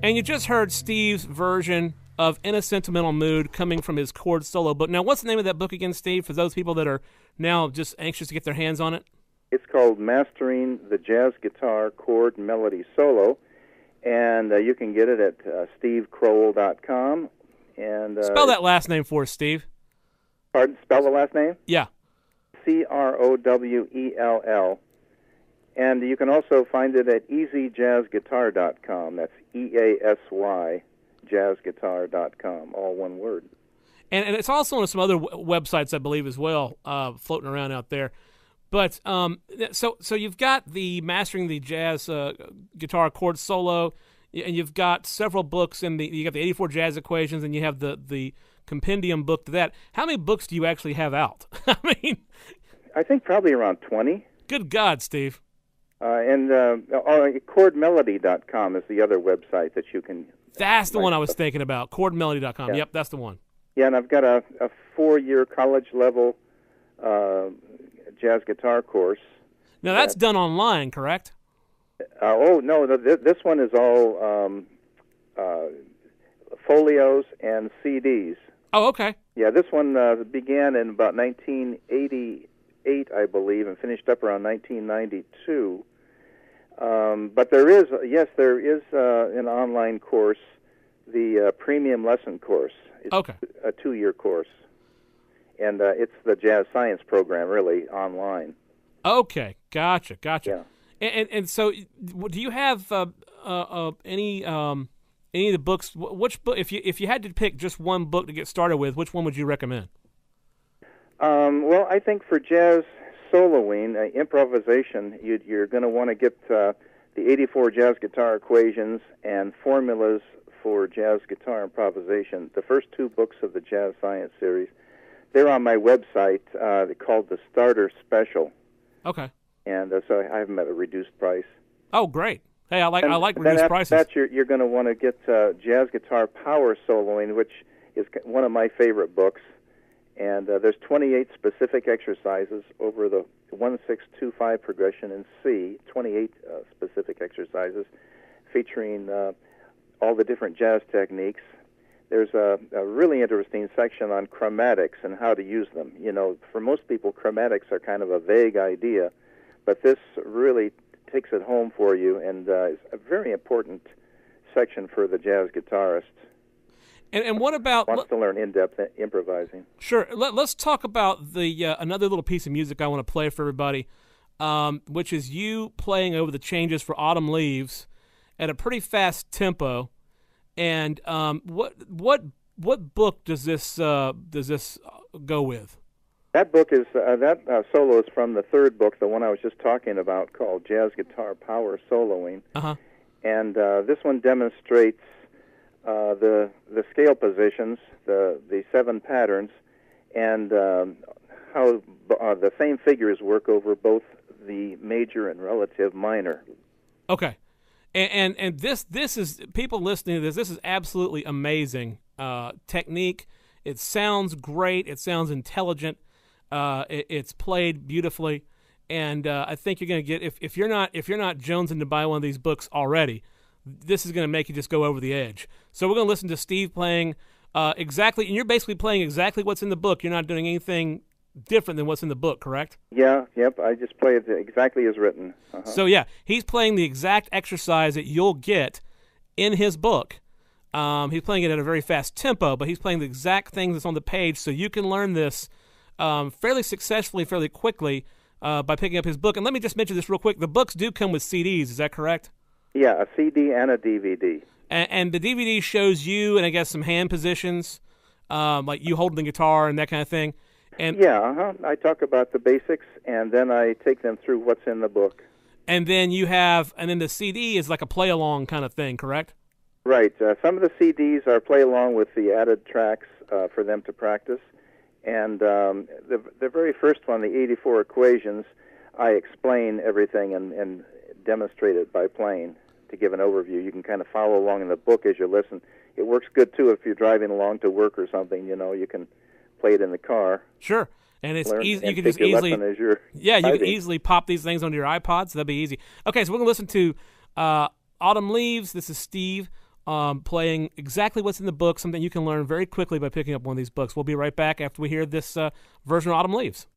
And you just heard Steve's version of In a Sentimental Mood coming from his chord solo book. Now, what's the name of that book again, Steve, for those people that are now just anxious to get their hands on it? It's called Mastering the Jazz Guitar Chord and Melody Solo, and you can get it at stevecrowell.com. And spell that last name for us, Steve. Pardon? Spell the last name? Yeah. Crowell. And you can also find it at easyjazzguitar.com. That's EASY, jazzguitar.com, all one word. And it's also on some other websites, I believe, as well, floating around out there. But so you've got the Mastering the Jazz Guitar Chord Solo, and you've got several books you got the 84 Jazz Equations, and you have the compendium book to that. How many books do you actually have out? I mean, I think probably around 20. Good God, Steve. And chordmelody.com is the other website that you can... That's the one I was thinking about, chordmelody.com. Yeah. Yep, that's the one. Yeah, and I've got a 4-year college-level jazz guitar course. Now, that's done online, correct? No, this one is all folios and CDs. Oh, okay. Yeah, this one began in about 1988, I believe, and finished up around 1992. But there is an online course, the premium lesson course. It's okay. A 2-year course, and it's the jazz science program, really, online. Okay, gotcha. Yeah. And so, do you have any of the books? Which book, if you had to pick just one book to get started with, which one would you recommend? Well, I think for jazz soloing, improvisation, you're going to want to get the 84 Jazz Guitar Equations and Formulas for Jazz Guitar Improvisation. The first 2 books of the Jazz Science series, they're on my website. They're called the Starter Special. Okay. And so I have them at a reduced price. Oh, great! Hey, I like reduced prices. After that, you're going to want to get Jazz Guitar Power Soloing, which is one of my favorite books. And there's 28 specific exercises over the 1-6-2-5 progression in C, 28 specific exercises featuring all the different jazz techniques. There's a really interesting section on chromatics and how to use them. You know, for most people, chromatics are kind of a vague idea, but this really takes it home for you, and is a very important section for the jazz guitarist. And what about... wants to learn in-depth improvising. Sure. Let's talk about the another little piece of music I want to play for everybody, which is you playing over the changes for Autumn Leaves at a pretty fast tempo. And what book does this go with? That book is that solo is from the 3rd book, the one I was just talking about, called Jazz Guitar Power Soloing. Uh-huh. And this one demonstrates the scale positions, the 7 patterns, and how the same figures work over both the major and relative minor. Okay. And this is, people listening to this is absolutely amazing technique. It sounds great. It sounds intelligent. It's played beautifully, and I think you're going to get, if you're not jonesing to buy one of these books already, this is going to make you just go over the edge. So we're going to listen to Steve playing exactly, and you're basically playing exactly what's in the book. You're not doing anything different than what's in the book, correct? Yeah, yep, I just play it exactly as written. Uh-huh. So yeah, he's playing the exact exercise that you'll get in his book. He's playing it at a very fast tempo, but he's playing the exact things that's on the page, so you can learn this fairly successfully, fairly quickly by picking up his book. And let me just mention this real quick. The books do come with CDs, is that correct? Yeah, a CD and a DVD. And the DVD shows you, and I guess some hand positions, like you holding the guitar and that kind of thing. And yeah, I talk about the basics, and then I take them through what's in the book. And then then the CD is like a play-along kind of thing, correct? Right. Some of the CDs are play-along with the added tracks for them to practice. And the very first one, the 84 Equations, I explain everything and demonstrate it by playing to give an overview. You can kind of follow along in the book as you listen. It works good, too, if you're driving along to work or something. You know, you can play it in the car. Sure. And it's easy. You can take just your easily, lesson as you're you driving. can easily pop these things onto your iPods. So that'd be easy. Okay, so we're gonna listen to Autumn Leaves. This is Steve playing exactly what's in the book, something you can learn very quickly by picking up one of these books. We'll be right back after we hear this version of Autumn Leaves.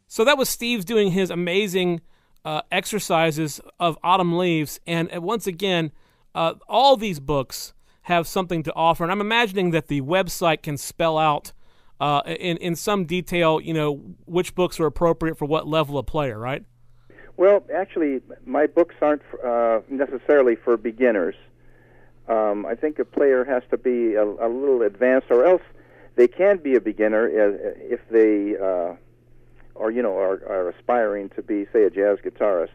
So that was Steve's doing his amazing exercises of Autumn Leaves, and once again, all these books have something to offer, and I'm imagining that the website can spell out in some detail, which books are appropriate for what level of player, right? Well, actually, my books aren't necessarily for beginners. I think a player has to be a little advanced, or else they can be a beginner if they are aspiring to be, say, a jazz guitarist.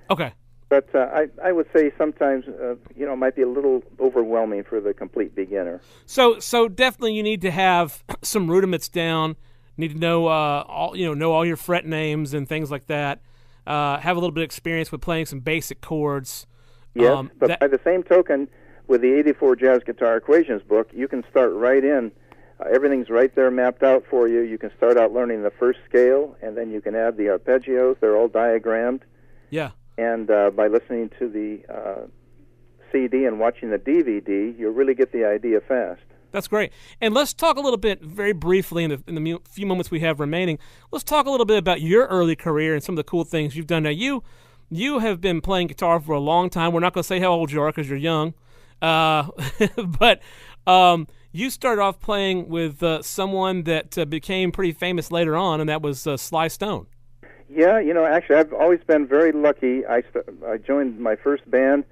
Okay. But I would say sometimes, it might be a little overwhelming for the complete beginner. So definitely you need to have some rudiments down. Need to know all your fret names and things like that. Have a little bit of experience with playing some basic chords. Yes, but by the same token, with the 84 Jazz Guitar Equations book, you can start right in. Everything's right there mapped out for you. You can start out learning the first scale, and then you can add the arpeggios. They're all diagrammed. Yeah. And by listening to the CD and watching the DVD, you'll really get the idea fast. That's great. And let's talk a little bit, very briefly, in the few moments we have remaining, let's talk a little bit about your early career and some of the cool things you've done. Now, you have been playing guitar for a long time. We're not going to say how old you are because you're young. But you started off playing with someone that became pretty famous later on, and that was Sly Stone. Yeah, actually, I've always been very lucky. I joined my first band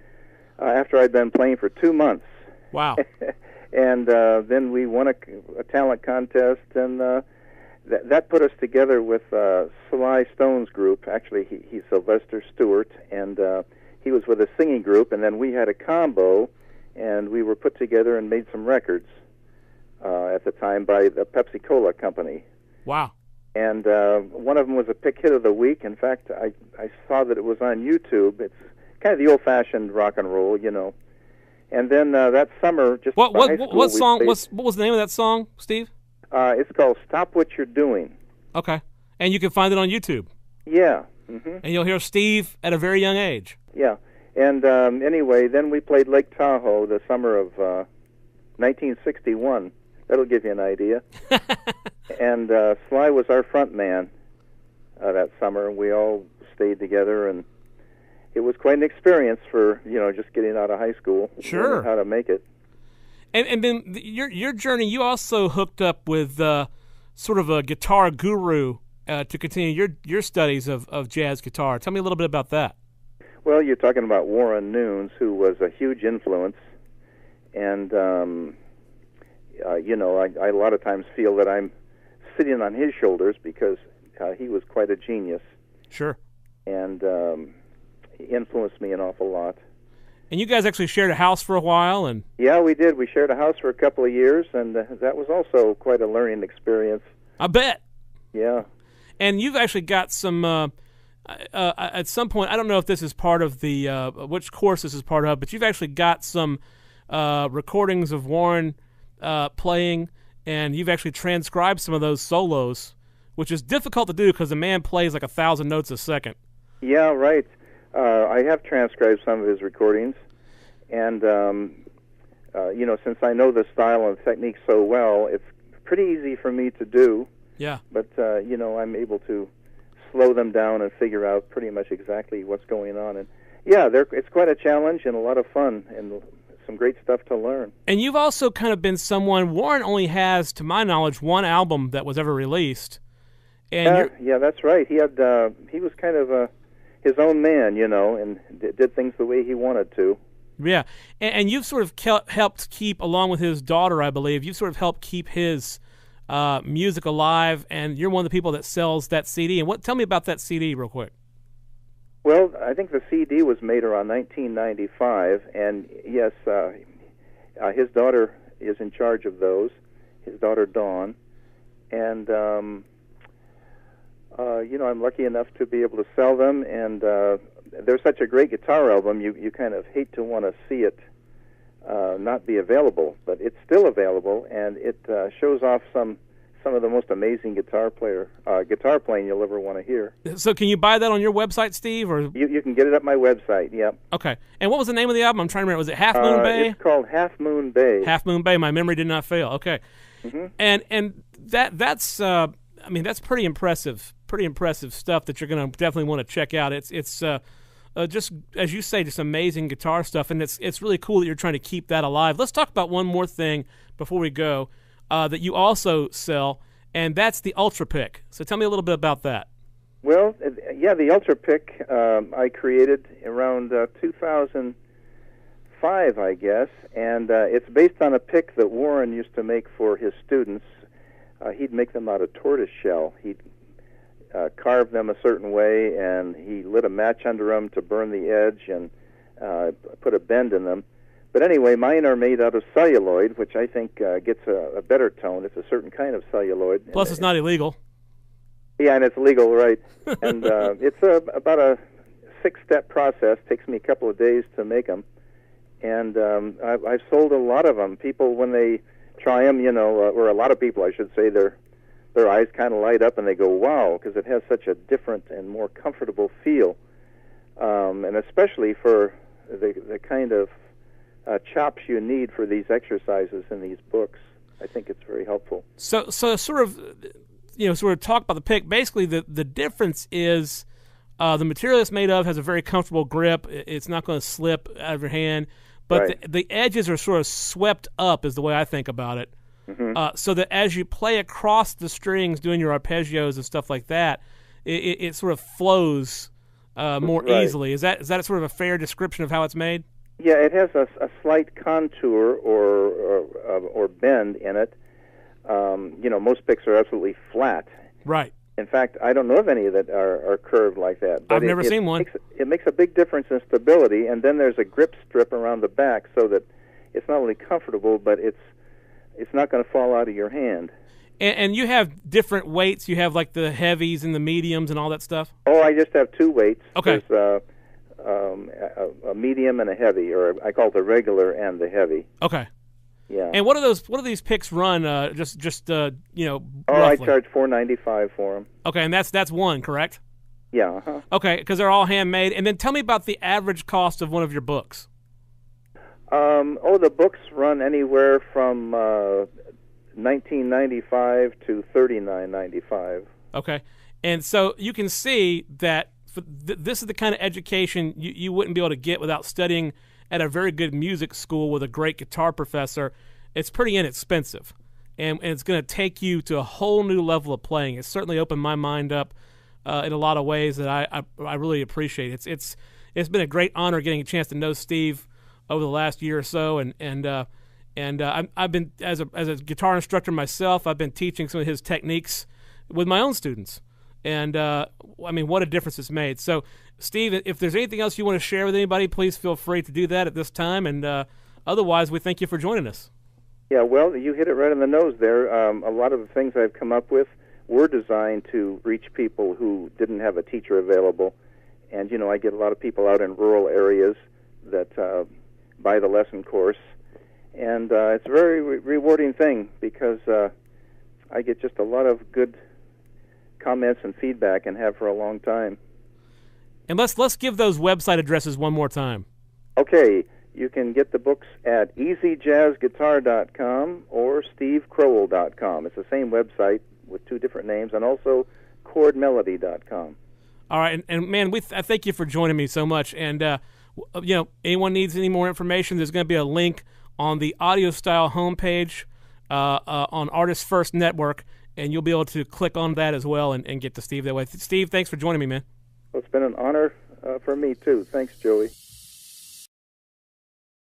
after I'd been playing for 2 months. Wow. And then we won a talent contest, and that put us together with Sly Stone's group. Actually, he's Sylvester Stewart, and he was with a singing group, and then we had a combo, and we were put together and made some records at the time by the Pepsi-Cola company. Wow. And one of them was a pick hit of the week. In fact, I saw that it was on YouTube. It's kind of the old-fashioned rock and roll, And then that summer, just what high school, what song? What was the name of that song, Steve? It's called "Stop What You're Doing." Okay, and you can find it on YouTube. Yeah. Mm-hmm. And you'll hear Steve at a very young age. Yeah. And anyway, then we played Lake Tahoe the summer of 1961. That'll give you an idea. And Sly was our front man that summer, and we all stayed together, and it was quite an experience for, just getting out of high school. Sure. Learning how to make it. And then your journey, you also hooked up with sort of a guitar guru to continue your studies of jazz guitar. Tell me a little bit about that. Well, you're talking about Warren Nunes, who was a huge influence, and I a lot of times feel that I'm sitting on his shoulders because he was quite a genius. Sure. And he influenced me an awful lot. And you guys actually shared a house for a while, and yeah, we did. We shared a house for a couple of years, and that was also quite a learning experience. I bet. Yeah. And you've actually got some. At some point, I don't know if this is part of the which course this is part of, but you've actually got some recordings of Warren playing, and you've actually transcribed some of those solos, which is difficult to do because the man plays like 1,000 notes a second. Yeah, right. I have transcribed some of his recordings, and since I know the style and technique so well, it's pretty easy for me to do. Yeah. But I'm able to slow them down and figure out pretty much exactly what's going on. And yeah, it's quite a challenge and a lot of fun and some great stuff to learn. And you've also kind of been someone, Warren only has, to my knowledge, one album that was ever released. And yeah, that's right. He was kind of his own man, and did things the way he wanted to. Yeah, and you've sort of helped keep, along with his daughter, I believe, you've sort of helped keep his music alive, and you're one of the people that sells that CD. And tell me about that CD real quick. Well, I think the CD was made around 1995, and yes, his daughter is in charge of those, his daughter Dawn, and I'm lucky enough to be able to sell them, and they're such a great guitar album, you kind of hate to want to see it not be available, but it's still available, and it shows off some of the most amazing guitar playing you'll ever want to hear. So can you buy that on your website, Steve? Or you can get it at my website, yep. Okay. And what was the name of the album? I'm trying to remember. Was it Half Moon Bay? It's called Half Moon Bay. Half Moon Bay. My memory did not fail. Okay. Mm-hmm. And that's that's pretty impressive stuff that you're going to definitely want to check out. It's just, as you say, just amazing guitar stuff, and it's really cool that you're trying to keep that alive. Let's talk about one more thing before we go that you also sell, and that's the Ultra Pick. So tell me a little bit about that. Well, yeah, the Ultra Pick I created around 2005, I guess, and it's based on a pick that Warren used to make for his students. He'd make them out of tortoise shell. He'd carve them a certain way, and he lit a match under them to burn the edge and put a bend in them. But anyway, mine are made out of celluloid, which I think gets a better tone. It's a certain kind of celluloid. Plus, it's not illegal. Yeah, and it's legal, right? And it's about a 6-step process. Takes me a couple of days to make them. And I've sold a lot of them. People, when they try them, or a lot of people, I should say, their eyes kind of light up and they go, wow, because it has such a different and more comfortable feel. And especially for the kind of chops you need for these exercises in these books. I think it's very helpful. So sort of talk about the pick. Basically, the difference is the material it's made of has a very comfortable grip. It's not going to slip out of your hand. But right. the edges are sort of swept up is the way I think about it. Mm-hmm. So that as you play across the strings doing your arpeggios and stuff like that, it sort of flows more right. easily. Is that sort of a fair description of how it's made? Yeah, it has a slight contour or bend in it. Most picks are absolutely flat. Right. In fact, I don't know of any that are curved like that. But I've never seen one. It makes a big difference in stability, and then there's a grip strip around the back so that it's not only comfortable, but it's not going to fall out of your hand. And you have different weights. You have like the heavies and the mediums and all that stuff? Oh, I just have 2 weights. Okay. There's a medium and a heavy, or I call it the regular and the heavy. Okay. Yeah. And what do these picks run? Just roughly? Oh, I charge $4.95 for them. Okay, and that's one, correct? Yeah. Uh-huh. Okay, because they're all handmade. And then tell me about the average cost of one of your books. The books run anywhere from $19.95 to $39.95. Okay, and so you can see that this is the kind of education you wouldn't be able to get without studying at a very good music school with a great guitar professor. It's pretty inexpensive, and it's going to take you to a whole new level of playing. It's certainly opened my mind up in a lot of ways that I really appreciate. It's been a great honor getting a chance to know Steve over the last year or so, and I've been as a guitar instructor myself. I've been teaching some of his techniques with my own students, and what a difference it's made. So, Steve, if there's anything else you want to share with anybody, please feel free to do that at this time. And otherwise, we thank you for joining us. Yeah, well, you hit it right on the nose there. A lot of the things I've come up with were designed to reach people who didn't have a teacher available. And, I get a lot of people out in rural areas that buy the lesson course. And it's a very rewarding thing because I get just a lot of good comments and feedback and have for a long time. And let's give those website addresses one more time. Okay, you can get the books at easyjazzguitar.com or stevecrowell.com. It's the same website with 2 different names, and also chordmelody.com. All right, and man, I thank you for joining me so much. And anyone needs any more information, there's going to be a link on the Audio Style homepage on Artists First Network, and you'll be able to click on that as well and get to Steve that way. Steve, thanks for joining me, man. Well, it's been an honor for me, too. Thanks, Joey.